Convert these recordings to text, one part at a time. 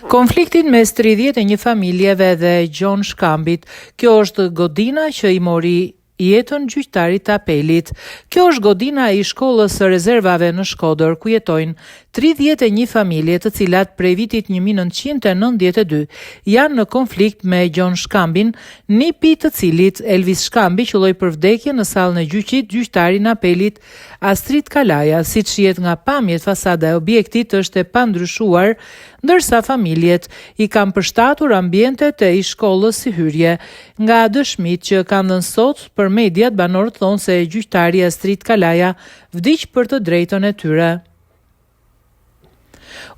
Konfliktin mes 31 familjeve dhe Gjon Shkambit, kjo është godina që i mori jetën gjyqtarit të apelit. Kjo është godina e shkollës së rezervave në Shkodër, ku jetojnë 31 familje, të cilat prej vitit 1992 janë në konflikt me Gjon Shkambin, nipi të cilit, Elvis Shkambi, qëlloi për vdekje në sallën e gjyqit gjyqtari në apelit Astrid Kalaja. Siç shihet nga pamjet, fasada e objektit është e pandryshuar, ndërsa familjet i kanë përshtatur ambientet e shkollës si hyrje. Nga dëshmit që kanë dhënë sot për mediat, banorët thonë se gjyqtari Astrid Kalaja vdiq për të drejtën e tyre.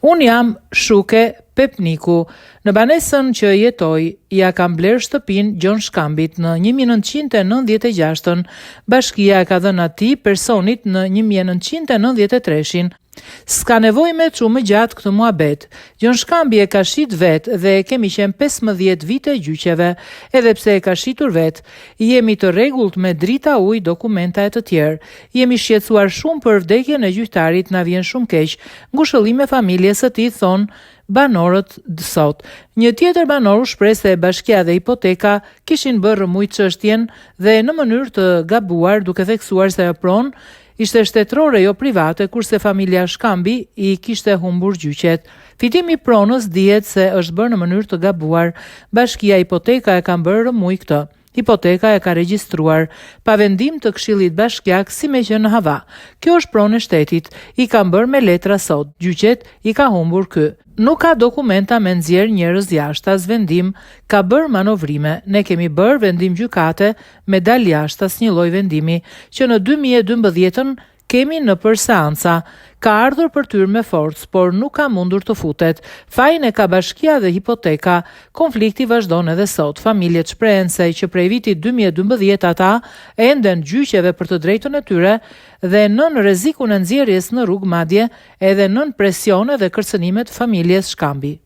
Unë jam Shuke Pepniku. Në banesën që jetoj, ja kam bler shtëpin Gjon Shkambit në 1996, bashkia e ka dhënë atij personit në 1993. S'ka nevojë me çu më gjatë këtë muhabet. Gjon Shkambi e ka shit vetë dhe kemi qenë 15 vite gjyqeve, edhe pse e ka shitur vetë. Jemi të rregullt me drita, ujë, dokumenta e të tjerë. Jemi shqetësuar shumë për vdekjen e gjyqtarit, na vjen shumë keq. Ngushëllime familjes së tij, thon banorët sot. Një tjetër banor u shpreh se bashkia dhe hipoteka kishin bërë rrëmuj çështjen dhe në mënyrë të gabuar, duke theksuar se ajo pronë ishte shtetërore, jo private, kurse familja Shkambi i kishte humbur gjyqet. Fitimi i pronës dihet se është bërë në mënyrë të gabuar. Bashkia hipoteka e ka bërë rrëmuj këtë. Hipoteka e ka regjistruar pa vendim të Këshillit Bashkiak, si me që në hava. Kjo është pronë e shtetit, i kanë bërë me letra sot. Gjyqet i ka humbur ky. Nuk ka dokumenta me nxjerr njerëz jashtë, as vendim ka bërë manovrime. Ne kemi bërë vendim gjykate me dal jashtë, asnjë lloj vendimi, që në 2012 kemi në për seanca. Ka ardhur për tyr me forcë, por nuk ka mundur të futet. Fajin e ka bashkia dhe hipoteka. Konflikti vazhdon edhe sot. Familjet shprehen se që prej vitit 2012 ata ende në gjyqeve për të drejtën e tyre dhe nën rrezikun e nxjerrjes në rrugë, madje edhe nën presione dhe kërcënime të familjes Shkambi.